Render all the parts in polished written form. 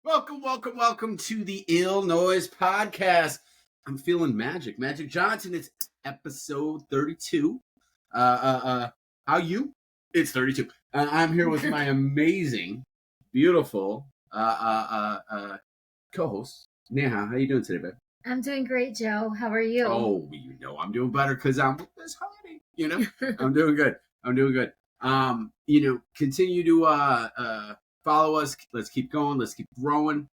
Welcome to the Illinois podcast. I'm feeling Magic Johnson. It's episode 32. How you? It's 32. I'm here with my amazing, beautiful co-host, Neha. How you doing today, babe? I'm doing great, Joe. How are you? Oh, I'm doing better because I'm with this honey. I'm doing good. Continue to follow us. Let's keep going. Let's keep growing.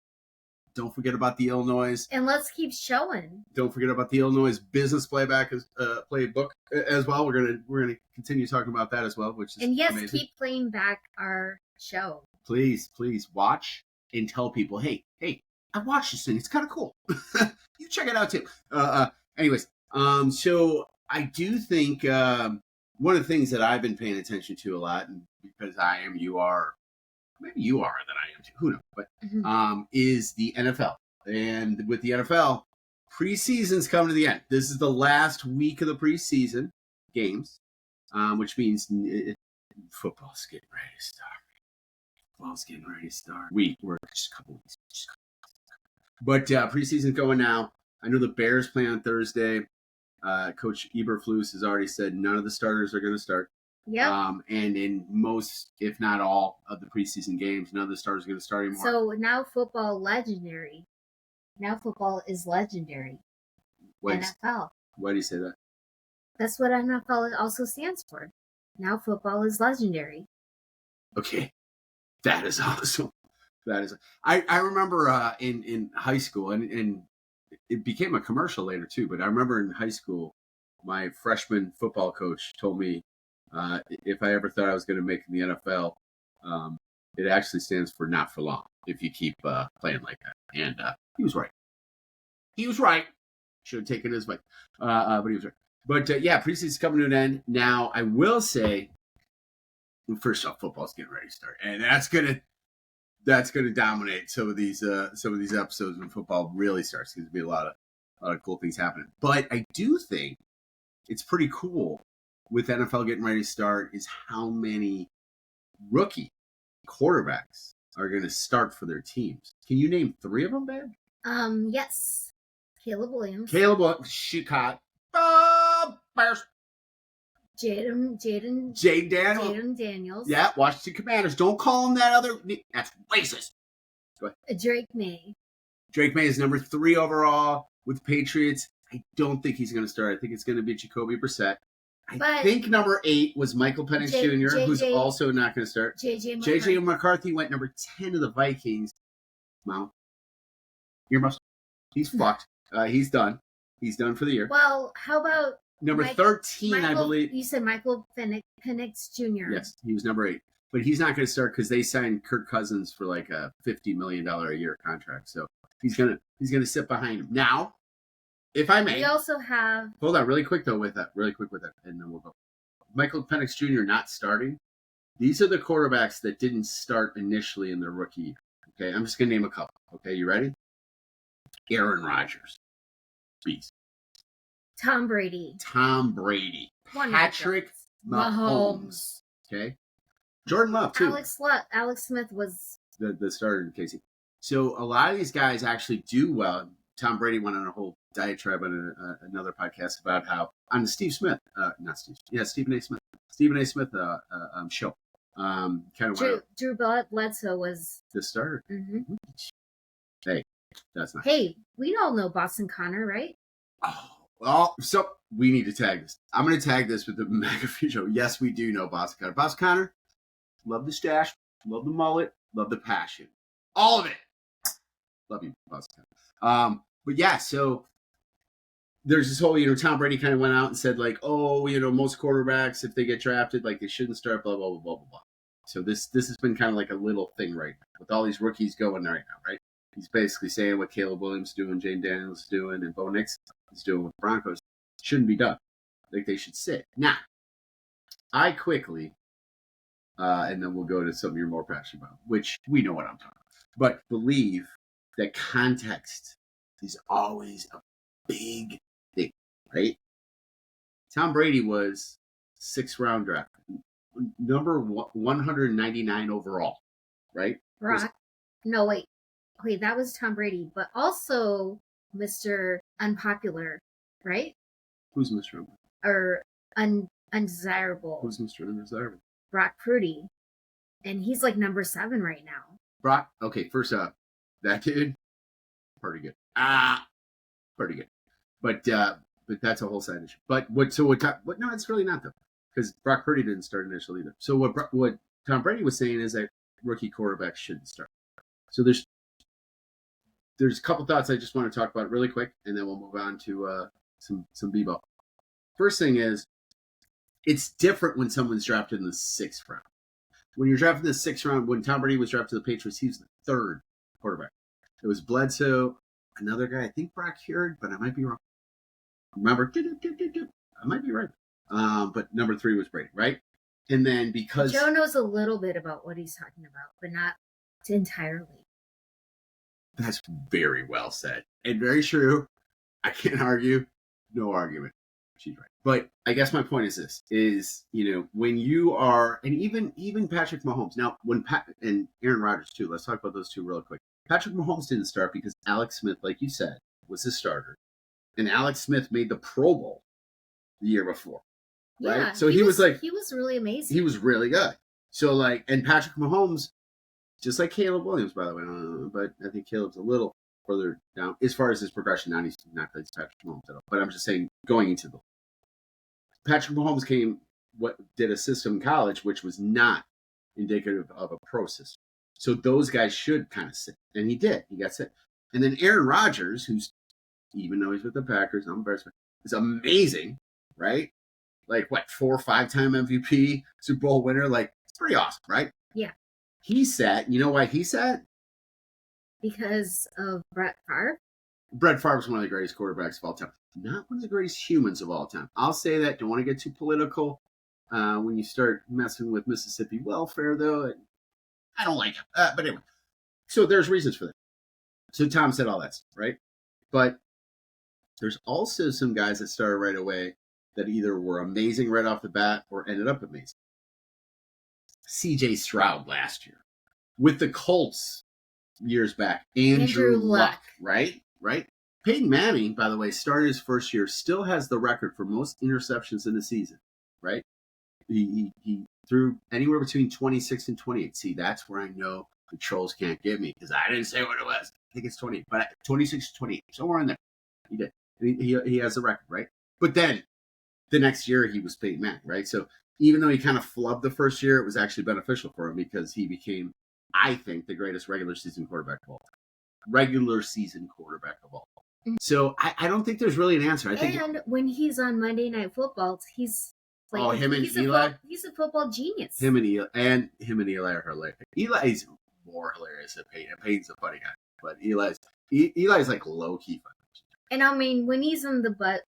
Don't forget about the Illinois. And let's keep showing. Don't forget about the Illinois business playbook as well. We're gonna continue talking about that as well, which is amazing. Keep playing back our show. Please watch and tell people, hey, I watched this thing. It's kind of cool. You check it out too. Anyways, so I do think one of the things that I've been paying attention to a lot, and because you are, maybe you are than I am too, who knows, but is the NFL. And with the NFL, preseason's coming to the end. This is the last week of the preseason games, which means football's getting ready to start. We're just a couple weeks. But preseason's going now. I know the Bears play on Thursday. Coach Eberflus has already said none of the starters are going to start. Yeah. And in most, if not all, of the preseason games, none of the starters are going to start anymore. So now football legendary. Now football is legendary. NFL. Why do you say that? That's what NFL also stands for. Now football is legendary. Okay. That is awesome. I remember in high school, and it became a commercial later too, but I remember in high school, my freshman football coach told me if I ever thought I was going to make the NFL, it actually stands for not for long if you keep playing like that. And he was right. Should have taken his advice, but he was right. But preseason's coming to an end. Now, I will say, first off, football's getting ready to start, and that's gonna dominate some of these episodes when football really starts. There's gonna be a lot of cool things happening. But I do think it's pretty cool with NFL getting ready to start is how many rookie quarterbacks are going to start for their teams. Can you name 3 of them, babe? Yes. Caleb Williams. Chicago Bears. Jayden Daniels. Yeah, Washington Commanders. Don't call him that other. That's racist. Go ahead. Drake Maye. Drake Maye is number 3 overall with the Patriots. I don't think he's going to start. I think it's going to be Jacoby Brissett. I think number 8 was Michael Penix Jr., who's also not going to start. JJ McCarthy went number 10 of the Vikings. Mount. Earmuffs. He's fucked. He's done. He's done for the year. Well, how about number 13, I believe. You said Michael Penix Jr. Yes, he was number 8. But he's not going to start because they signed Kirk Cousins for like a $50 million a year contract. So he's gonna sit behind him. Now, if I may. We also have. Hold on, really quick with that, and then we'll go. Michael Penix Jr. not starting. These are the quarterbacks that didn't start initially in their rookie year. Okay, I'm just going to name a couple. Okay, you ready? Aaron Rodgers. Beast. Tom Brady. Patrick Mahomes. Okay. Jordan Love, too. Alex Smith was the starter in KC. So a lot of these guys actually do well. Tom Brady went on a whole diatribe on another podcast about how on the Stephen A. Smith show. Drew Bledsoe was the starter. Mm-hmm. Hey, that's not. Hey, we all know Boston Connor, right? Oh, well, so we need to tag this. I'm going to tag this with the McAfee Show. Yes, we do know Boston Connor. Boston Connor, love the stash, love the mullet, love the passion, all of it. Love you, Boston Connor. But yeah, so there's this whole, Tom Brady kind of went out and said like, oh, most quarterbacks, if they get drafted, like they shouldn't start, blah, blah, blah, blah, blah, blah. So this has been kind of like a little thing right now with all these rookies going right now, right? He's basically saying what Caleb Williams is doing, Jayden Daniels is doing, and Bo Nix is doing with the Broncos shouldn't be done. Like they should sit. Now, I quickly, and then we'll go to something you're more passionate about, which we know what I'm talking about, but believe that context is always a big thing, right? Tom Brady was 6th round draft, number 199 overall, right? No, wait. Okay, that was Tom Brady, but also Mr. Unpopular, right? Who's Mr. Unpopular? Or undesirable. Who's Mr. Undesirable? Brock Purdy. And he's like number 7 right now. Brock, okay, first up, that dude, pretty good. Pretty good. But that's a whole side issue. But no, it's really not though, because Brock Purdy didn't start initially either. So what Tom Brady was saying is that rookie quarterbacks shouldn't start. So there's a couple thoughts I just want to talk about really quick, and then we'll move on to some b-ball. First thing is, it's different when someone's drafted in the 6th round. When you're drafted in the 6th round, when Tom Brady was drafted to the Patriots, he was the 3rd quarterback. It was Bledsoe, another guy, I think Brock Hurd, but I might be wrong. Remember, I might be right. But number 3 was Brady, right? And then because Joe knows a little bit about what he's talking about, but not entirely. That's very well said and very true. I can't argue. No argument. She's right. But I guess my point is this: when you are, and even Patrick Mahomes. Now, when Pat and Aaron Rodgers too. Let's talk about those two real quick. Patrick Mahomes didn't start because Alex Smith, like you said, was his starter, and Alex Smith made the Pro Bowl the year before. Right? Yeah. So he was really amazing. He was really good. So and Patrick Mahomes, just like Caleb Williams, by the way, but I think Caleb's a little further down as far as his progression. Now he's not good as Patrick Mahomes at all. But I'm just saying, going into Patrick Mahomes did a system in college, which was not indicative of a pro system. So those guys should kind of sit. And he did. He got sit. And then Aaron Rodgers, who's, even though he's with the Packers, I'm embarrassed, is amazing, right? 4 or 5-time MVP, Super Bowl winner. It's pretty awesome, right? Yeah. He sat. You know why he sat? Because of Brett Favre. Brett Favre is one of the greatest quarterbacks of all time. Not one of the greatest humans of all time. I'll say that. Don't want to get too political. When you start messing with Mississippi welfare, though, I don't like it. But anyway, so there's reasons for that. So Tom said all that stuff, right? But there's also some guys that started right away that either were amazing right off the bat or ended up amazing. C.J. Stroud last year. With the Colts years back. Andrew Luck, right? Peyton Manning, by the way, started his first year, still has the record for most interceptions in the season, right? He threw anywhere between 26 and 28. See, that's where I know the trolls can't get me, because I didn't say what it was. I think it's 28, but 26 to 28, somewhere in there. He did. He has the record, right? But then the next year he was Peyton Manning, right? So even though he kind of flubbed the first year, it was actually beneficial for him because he became, I think, the greatest regular season quarterback of all time. So I don't think there's really an answer. I think when he's on Monday Night Football, he's him and Eli. He's a football genius. Him and Eli are hilarious. Eli's more hilarious than Peyton. Peyton's a funny guy, but Eli's low key funny. And I mean, when he's in the Bud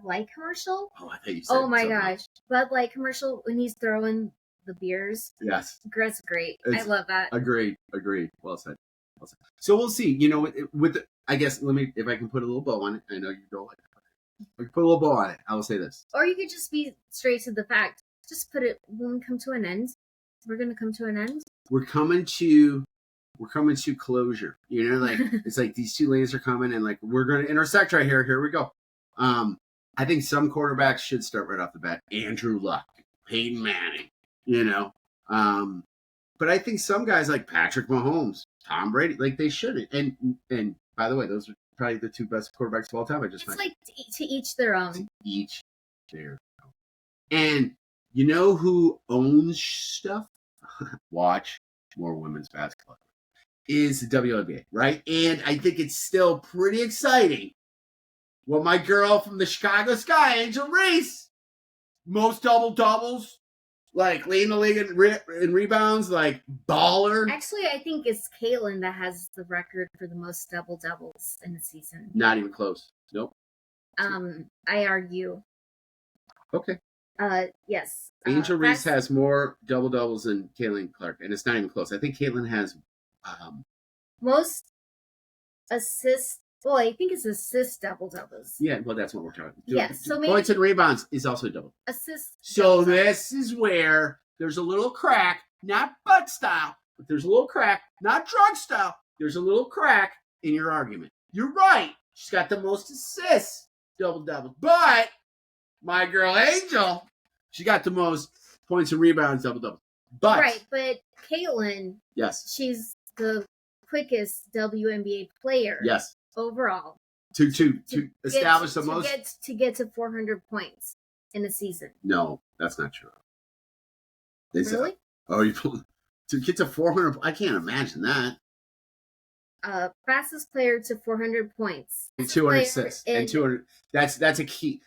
Light commercial? Oh, I thought you said. Oh my gosh, Bud Light commercial when he's throwing the beers. Yes, that's great. I love that. Agreed. Well said. So we'll see. I guess if I can put a little bow on it. I know you don't like it. I can put a little bow on it. I will say this. Or you could just be straight to the fact. Just put it when we come to an end. We're gonna come to an end. We're coming to closure. It's like these two lanes are coming, and we're gonna intersect right here. Here we go. I think some quarterbacks should start right off the bat. Andrew Luck, Peyton Manning. But I think some guys like Patrick Mahomes, Tom Brady, they shouldn't. And by the way, those are probably the two best quarterbacks of all time. It's to each their own. To each their own. And you know who owns stuff? Watch more women's basketball. Is the WNBA, right? And I think it's still pretty exciting. Well, my girl from the Chicago Sky, Angel Reese, most double-doubles. Leading the league in rebounds, baller. Actually, I think it's Caitlin that has the record for the most double-doubles in the season. Not even close. Nope. I argue. Okay. Yes. Angel Reese has more double-doubles than Caitlin Clark, and it's not even close. I think Caitlin has most assists. Well, I think it's assist double-doubles. Yeah, well, that's what we're talking about. Yes, so maybe points and rebounds is also double. Assist. So this is where there's a little crack, not butt style, but there's a little crack, not drug style, there's a little crack in your argument. You're right. She's got the most assists, double-double. But my girl Angel, she got the most points and rebounds, double-double. But Caitlin, yes, she's the quickest WNBA player. Yes. Overall. To establish the most to get to 400 points in a season. No, that's not true. Really? To get to 400, I can't imagine that. Fastest player to 400 points. And 200 assists. And 200. That's a key.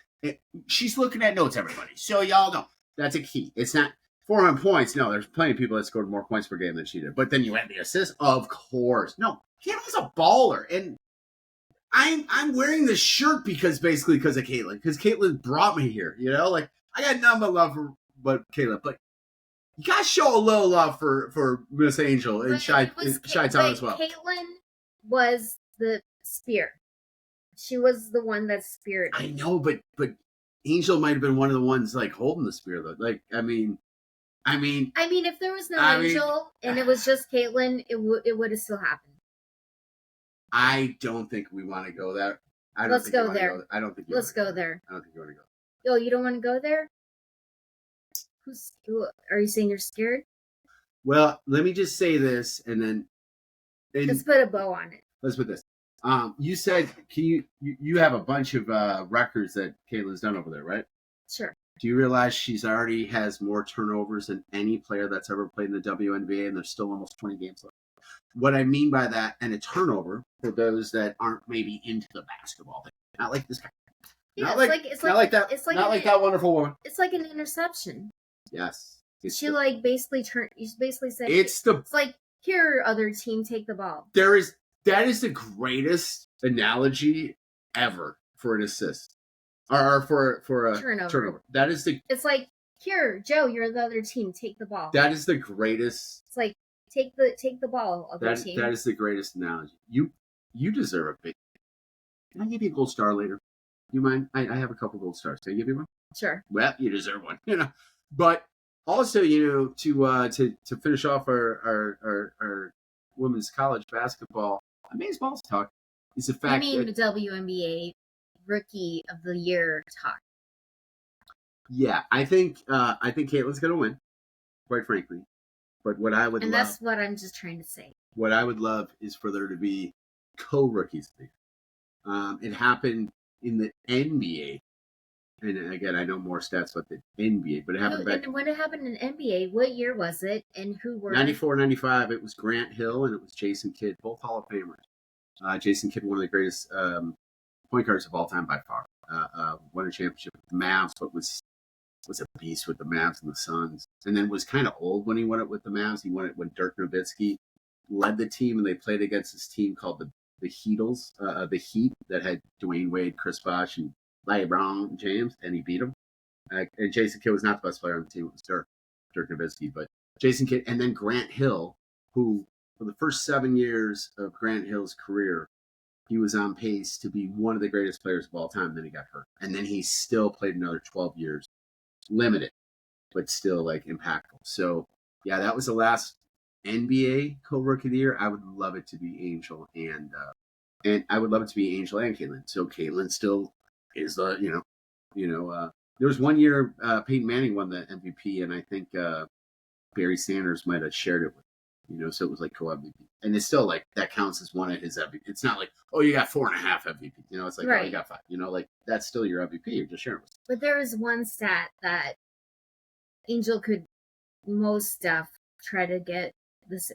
She's looking at notes, everybody. So y'all know. That's a key. It's not 400 points. No, there's plenty of people that scored more points per game than she did. But then you add the assists? Of course. No, Caitlin's a baller. And I'm wearing this shirt because of Caitlin. Because Caitlin brought me here. You know? Like, I got nothing but love for Caitlin. But you got to show a little love for Miss Angel and Chi-Town as well. Caitlin was the spear. She was the one that speared. I know, but Angel might have been one of the ones like holding the spear though. Like, I mean, if there was no Angel and it was just Caitlin, it would have still happened. I don't think we want to go there. Let's go there. I don't think. Let's go there. I don't think you want to go. Oh, you don't want to go there? Are you saying you're scared? Well, let me just say this, and then let's put a bow on it. Let's put this. You said you have a bunch of records that Caitlin's done over there, right? Sure. Do you realize she's already has more turnovers than any player that's ever played in the WNBA, and there's still almost 20 games left? What I mean by that, and a turnover for those that aren't maybe into the basketball thing, not like this guy. Yeah, not like that wonderful woman. It's like an interception. Yes. She basically said it's like, here, other team, take the ball. That is the greatest analogy ever for an assist. Or for a turnover. It's like, here, Joe, you're the other team, take the ball. That is the greatest. It's like, take the ball, other team. That is the greatest analogy. You deserve a big. Can I give you a gold star later? You mind? I have a couple gold stars. Can I give you one? Sure. Well, you deserve one. But also, to finish off our women's college basketball, amazing balls talk is the fact the WNBA Rookie of the Year talk. Yeah, I think Caitlin's gonna win, quite frankly. But what I would that's what I'm just trying to say. What I would love is for there to be co-rookies. It happened in the NBA. And again, I know more stats about the NBA, but it happened back. When it happened in NBA, what year was it, and who were 94, 95? It was Grant Hill and it was Jason Kidd, both Hall of Famers. Jason Kidd, one of the greatest point guards of all time by far. Won a championship with the Mavs, but was a beast with the Mavs and the Suns. And then was kind of old when he won it with the Mavs. He won it when Dirk Nowitzki led the team, and they played against this team called the Heatles, the Heat, that had Dwayne Wade, Chris Bosh, and LeBron James, and he beat him. And Jason Kidd was not the best player on the team. It was Dirk Nowitzki. But Jason Kidd, and then Grant Hill, who for the first 7 years of Grant Hill's career, he was on pace to be one of the greatest players of all time. Then he got hurt. And then he still played another 12 years, limited, but still impactful. So, yeah, that was the last NBA co-rookie of the year. I would love it to be Angel and I would love it to be Angel and Caitlin. So Caitlin still is there was one year Peyton Manning won the MVP, and I think Barry Sanders might have shared it with, so it was like co-MVP, and it's still that counts as one of his MVP. It's not like, oh, you got 4.5 MVP, it's like, right. Oh, you got 5, that's still your MVP. You're just sharing with. But there was one stat that Angel could most try to get this.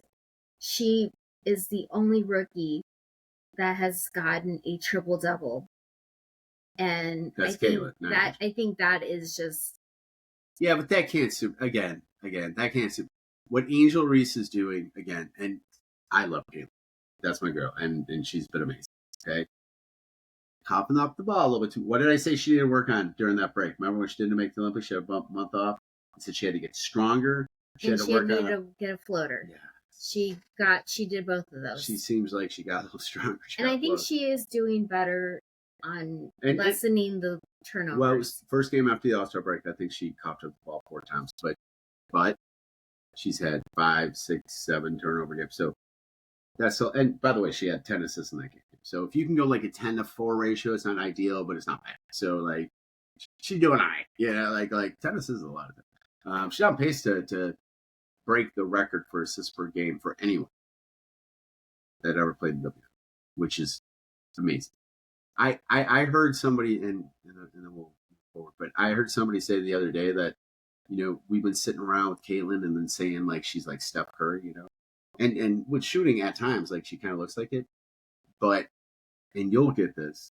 She is the only rookie that has gotten a triple double. And I think that is just. Yeah, but that can't again, that can't what Angel Reese is doing again, and I love Caitlin. That's my girl, and she's been amazing. Okay. Hopping off the ball a little bit too. What did I say she didn't work on during that break? Remember when she didn't make the Olympics? She had a month off. I said she had to get stronger. She had to get a floater. Yeah. She did both of those. She seems like she got a little stronger. And I think she is doing better on lessening the turnovers. Well, it was the first game after the All-Star break. I think she coughed up the ball 4 times, but she's had 5, 6, 7 turnover games. So That's so. And by the way, she had 10 assists in that game. So if you can go like a 10-4 ratio, it's not ideal, but it's not bad. So like she's doing all right. Yeah, like 10 assists is a lot of it. She's on pace to break the record for assists per game for anyone that ever played in W, which is amazing. I heard somebody and then we'll move forward, but I heard somebody say the other day that we've been sitting around with Caitlin and then saying like she's like Steph Curry, and with shooting at times like she kind of looks like it, but and you'll get this,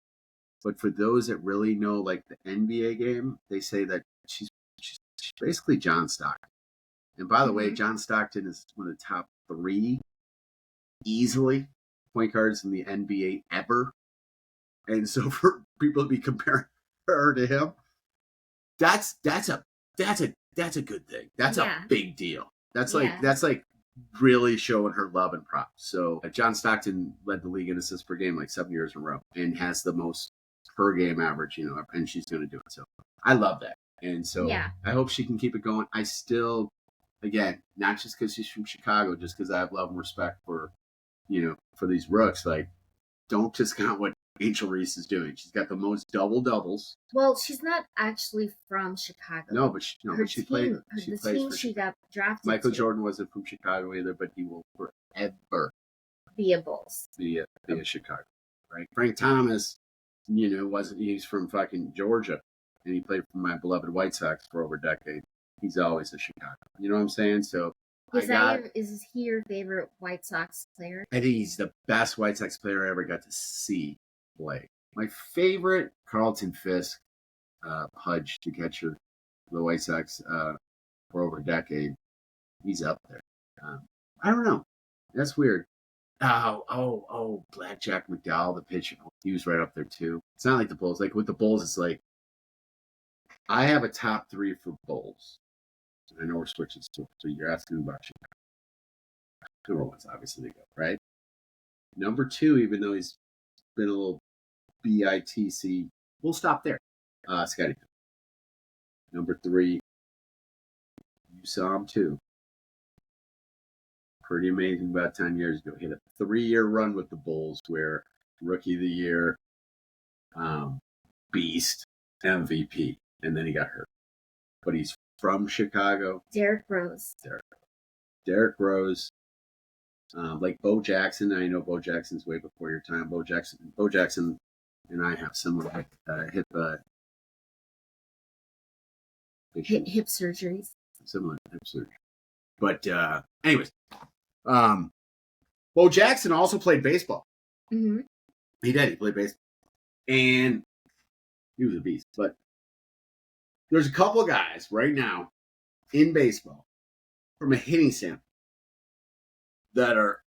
but for those that really know like the NBA game, they say that she's basically John Stockton. And by the way, John Stockton is one of the top 3 easily point guards in the NBA ever. And so for people to be comparing her to him, that's a good thing. That's a big deal. That's like really showing her love and props. So John Stockton led the league in assists per game like 7 years in a row and has the most per game average, and she's going to do it. So I love that. And so I hope she can keep it going. I still, again, not just because she's from Chicago, just because I have love and respect for, for these rooks. Like, don't discount what Angel Reese is doing. She's got the most doubles. Well, she's not actually from Chicago. No, but she played. She plays for she got drafted. Michael Jordan wasn't from Chicago either, but he will forever be a Bulls. Be a Chicago, right? Frank Thomas, wasn't. He's from fucking Georgia, and he played for my beloved White Sox for over a decade. He's always a Chicago. You know what I'm saying? So. Is he your favorite White Sox player? I think he's the best White Sox player I ever got to see play. My favorite, Carlton Fisk, Pudge, the catcher, the White Sox for over a decade. He's up there. I don't know. That's weird. Oh, Blackjack McDowell, the pitcher. He was right up there too. It's not like the Bulls. Like with the Bulls, it's like I have a top 3 for Bulls. I know we're switching, so you're asking about Chicago. Number 1's obviously the GOAT, right? Number 2, even though he's been a little BITC, we'll stop there. Scotty. Number 3, you saw him too. Pretty amazing. About 10 years ago, he had a 3-year run with the Bulls where Rookie of the Year, Beast, MVP, and then he got hurt. But he's from Chicago. Derrick Rose. Derrick Rose. Like Bo Jackson. I know Bo Jackson's way before your time. Bo Jackson and I have similar hip surgeries. Similar hip surgery. But anyways, Bo Jackson also played baseball. Mm-hmm. He did. He played baseball. And he was a beast. But there's a couple of guys right now in baseball from a hitting standpoint that are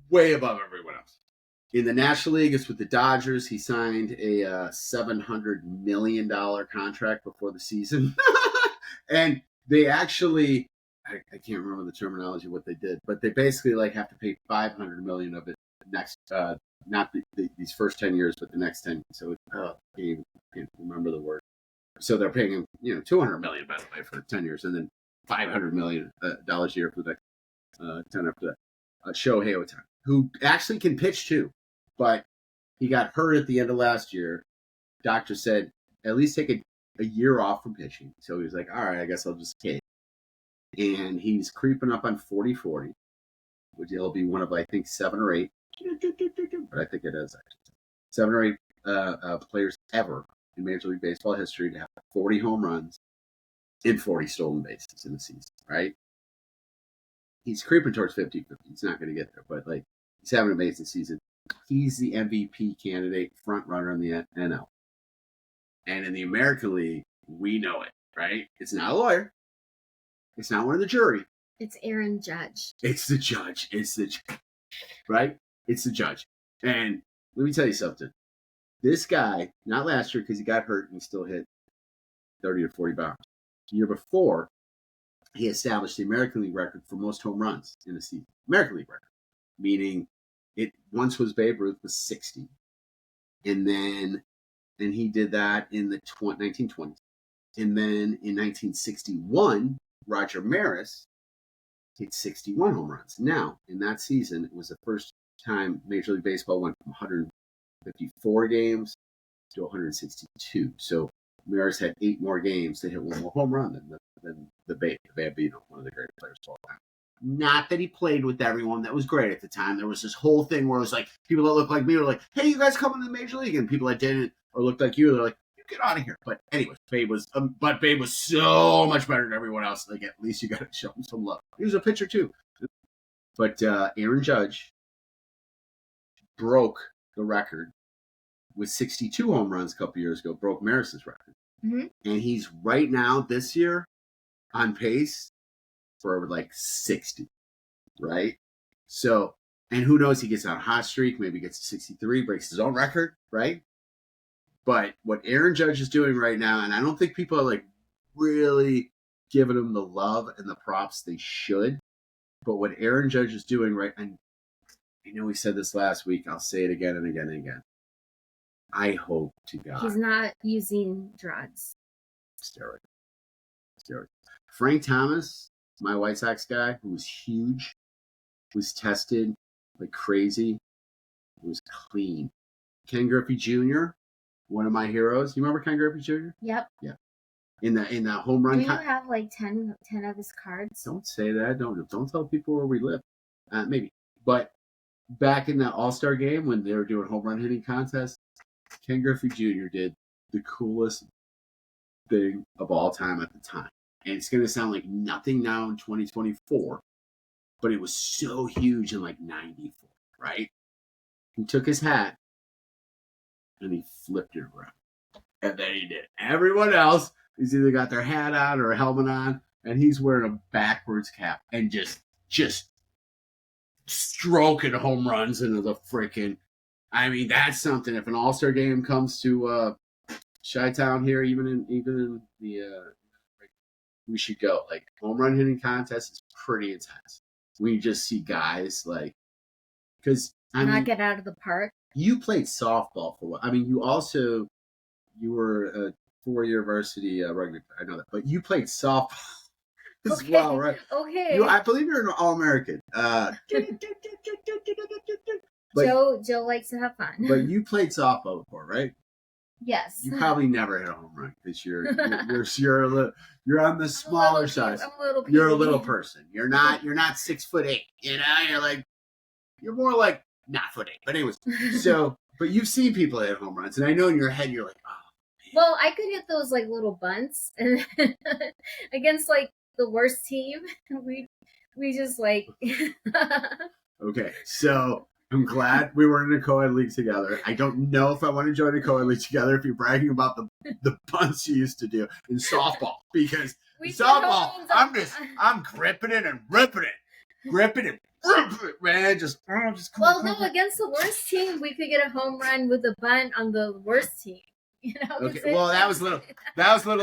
way above everyone else. In the National League, it's with the Dodgers. He signed a $700 million contract before the season. And they actually, I can't remember the terminology of what they did, but they basically like have to pay $500 million of it next, not these first 10 years, but the next 10. So I can't remember the word. So they're paying him, $200 million by the way for 10 years, and then $500 million dollars a year for the next 10 after that. Shohei Ohtani, who actually can pitch too, but he got hurt at the end of last year. Doctor said at least take a year off from pitching. So he was like, all right, I guess I'll just hit. And he's creeping up on 40-40, which will be one of I think 7 or 8, but I think it is actually 7 or 8 players ever in Major League Baseball history to have 40 home runs and 40 stolen bases in a season, right? He's creeping towards 50-50. He's not going to get there, but like he's having an amazing season. He's the MVP candidate, front runner in the NL. And in the American League, we know it, right? It's not a lawyer. It's not one of the jury. It's Aaron Judge. It's the judge. Right? It's the judge. And let me tell you something. This guy, not last year because he got hurt and he still hit 30 or 40 bombs. The year before, he established the American League record for most home runs in a season. American League record. Meaning it once was Babe Ruth was 60. And he did that in the 1920s. And then in 1961, Roger Maris hit 61 home runs. Now, in that season, it was the first time Major League Baseball went from 154 games to 162. So Maris had 8 more games to hit one more home run than the Bambino, one of the greatest players of all time. Not that he played with everyone that was great at the time. There was this whole thing where it was like people that looked like me were like, "Hey, you guys coming to the Major League?" And people that didn't or looked like you, they're like, "You get out of here." But anyways, Babe was so much better than everyone else. Like, at least you got to show him some love. He was a pitcher too. But Aaron Judge broke the record with 62 home runs a couple years ago. Broke Maris's record, and he's right now this year on pace for like 60, right? So, and who knows, he gets on a hot streak, maybe gets to 63, breaks his own record, right? But what Aaron Judge is doing right now, and I don't think people are like really giving him the love and the props they should, but what Aaron Judge is doing right, and I know we said this last week, I'll say it again and again and again. I hope to God he's not using drugs. Steroids. Frank Thomas, my White Sox guy, who was huge, was tested like crazy. It was clean. Ken Griffey Jr., one of my heroes. You remember Ken Griffey Jr.? Yep. Yeah. In that home run. Do you have like 10 of his cards? Don't say that. Don't tell people where we live. Maybe. But back in that All-Star game when they were doing home run hitting contests, Ken Griffey Jr. did the coolest thing of all time at the time. And it's going to sound like nothing now in 2024, but it was so huge in like 94, right? He took his hat and he flipped it around. And then he did. Everyone else is either got their hat on or a helmet on, and he's wearing a backwards cap and just stroking home runs into the freaking. I mean, that's something. If an All-Star game comes to Chi-Town here, even in the we should go. Like, home run hitting contest is pretty intense. We just see guys like, because not get out of the park. You played softball for a while. I mean, you were a 4-year varsity rugby player. I know that, but you played softball as well, right? Okay. I believe you're an All-American. Joe likes to have fun. But you played softball before, right? Yes. You probably never hit a home run because you're on the smaller side. You're a little person. You're not 6'8". You know, you're more like not 4'8". But anyways, but you've seen people hit home runs, and I know in your head you're like, oh. Man. Well, I could hit those like little bunts, and against like the worst team, we just like. Okay, so. I'm glad we were in a co-ed league together. I don't know if I want to join a co-ed league together if you're bragging about the bunts you used to do in softball. Because in softball, I'm gripping it and ripping it. Gripping it, man. Well, no, against the worst team, we could get a home run with a bunt on the worst team. You know? Okay, well, that was little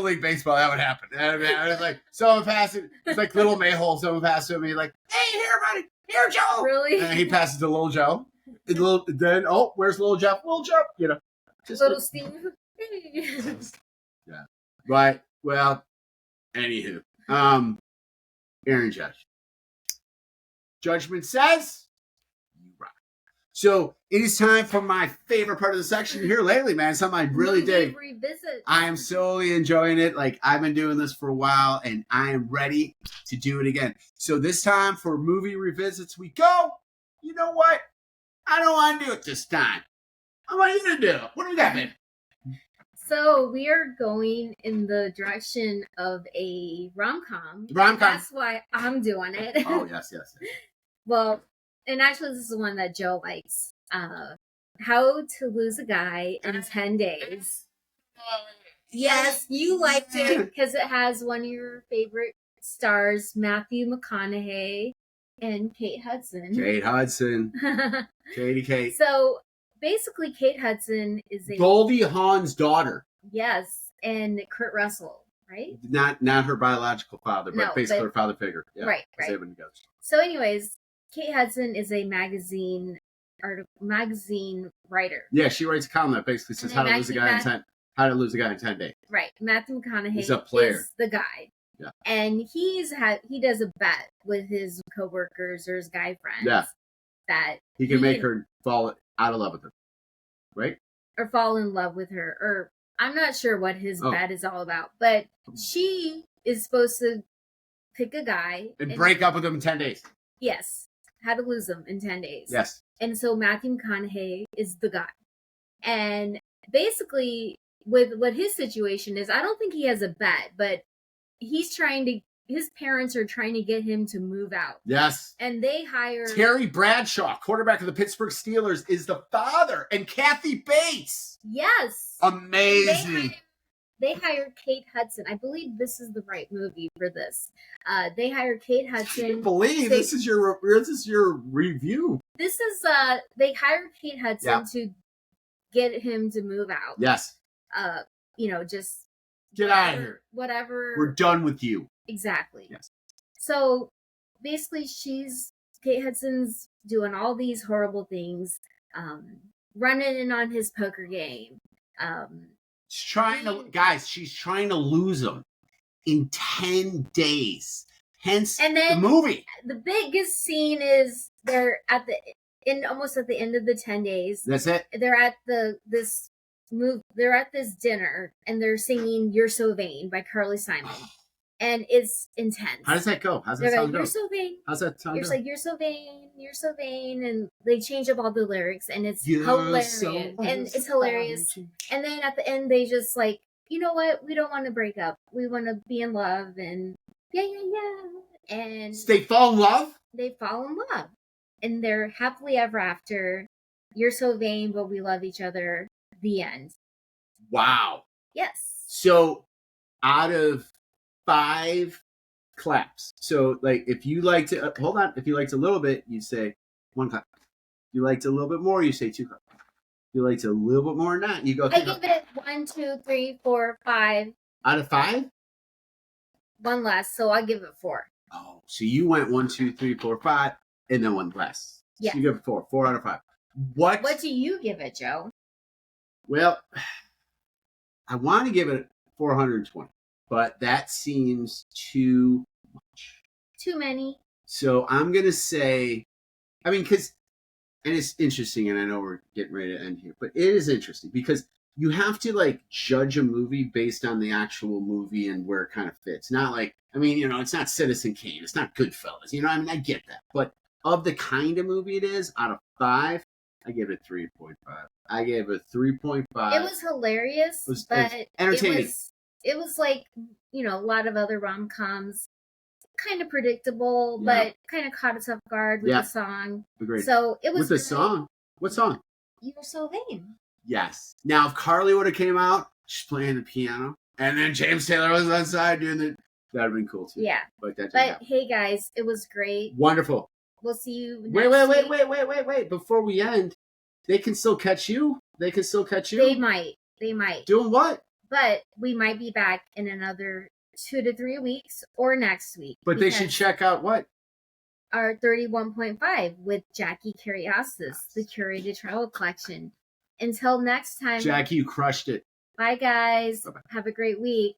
league baseball. That would happen. I was like, someone passing. It's like little Mayhole. Someone passed to me, like, "Hey, here, buddy. Here, Joe." Really? And he passes to little Joe. Then, where's little Jeff? Little Jeff, you know. Little Steve. Yeah. But, well, anywho. Aaron Judge. Judgment says, you rock. So, it is time for my favorite part of the section here lately, man. Something I really dig. Revisit. I am solely enjoying it. Like, I've been doing this for a while, and I am ready to do it again. So this time for movie revisits, we go. You know what? I don't want to do it this time. I want you to do it. What do we got, man? So we are going in the direction of a rom-com. Rom-com. That's why I'm doing it. Oh, yes. Well, and actually this is the one that Joe likes. How to Lose a Guy in 10 Days. Yes, you liked it because it has one of your favorite stars, Matthew McConaughey and Kate Hudson. Kate. So basically, Kate Hudson is a Goldie Hawn's daughter. Yes, and Kurt Russell, right? Not her biological father, but basically her father figure. Yeah, right. So, anyways, Kate Hudson is a magazine writer. Yeah, she writes a column that basically says how to lose a guy in 10 days. Right. Matthew McConaughey is a player. is the guy. Yeah. And he does a bet with his coworkers or his guy friends. Yeah. That he can make her fall out of love with him, right? Or fall in love with her, or I'm not sure what his bet is all about, but she is supposed to pick a guy and break up with him in 10 days. Yes. How to lose him in 10 days. Yes. And so Matthew McConaughey is the guy. And basically, with what his situation is, I don't think he has a bet, but his parents are trying to get him to move out. Yes. And they hire Terry Bradshaw, quarterback of the Pittsburgh Steelers, is the father, and Kathy Bates. Yes. Amazing. They hired Kate Hudson. I believe this is the right movie for this. They hired Kate Hudson. I can't believe this is your review. This is they hired Kate Hudson to get him to move out. Yes. Just get out of here. Whatever. We're done with you. Exactly. Yes. So basically, Kate Hudson's doing all these horrible things, running in on his poker game. She's trying to lose him in 10 days. Hence the movie. The biggest scene is they're almost at the end of the 10 days. That's it. They're at this dinner and they're singing "You're So Vain" by Carly Simon. And it's intense. How does that go? How's that sound? You're so vain. How's that sound? You're like, you're so vain, and they change up all the lyrics, and it's hilarious. It's hilarious. And then at the end, they just like, you know what? We don't want to break up. We want to be in love, and yeah. And they fall in love. They fall in love, and they're happily ever after. You're so vain, but we love each other. The end. Wow. Yes. So, out of 5 claps. So, like, if you liked it, if you liked a little bit, you say 1 clap. If you liked a little bit more, you say 2 claps. If you liked a little bit more than that, you go 3 claps. I give it 1, 2, 3, 4, 5. Out of 5? 1 less, so I give it 4. Oh, so you went 1, 2, 3, 4, 5, and then 1 less. Yeah. So you give it 4. 4 out of 5. What do you give it, Joe? Well, I want to give it 420. But that seems too much. Too many. So I'm going to say, and it's interesting, and I know we're getting ready to end here, but it is interesting because you have to, like, judge a movie based on the actual movie and where it kind of fits. Not like, it's not Citizen Kane. It's not Goodfellas. I get that. But of the kind of movie it is, out of 5, I give it 3.5. I gave it 3.5. It was hilarious, but entertaining. It was like, a lot of other rom-coms, kind of predictable, but kind of caught us off guard with the song. Agreed. So it was with the song. What song? You're So Vain. Yes. Now, if Carly would have came out, she's playing the piano, and then James Taylor was on side doing that would have been cool too. Yeah. But hey, guys, it was great. Wonderful. We'll see you next week. Wait. Before we end, they can still catch you. They might. Doing what? But we might be back in another 2 to 3 weeks or next week. But they should check out what? Our 31.5 with Jackie Curiostis, the curated travel collection. Until next time. Jackie, you crushed it. Bye, guys. Bye-bye. Have a great week.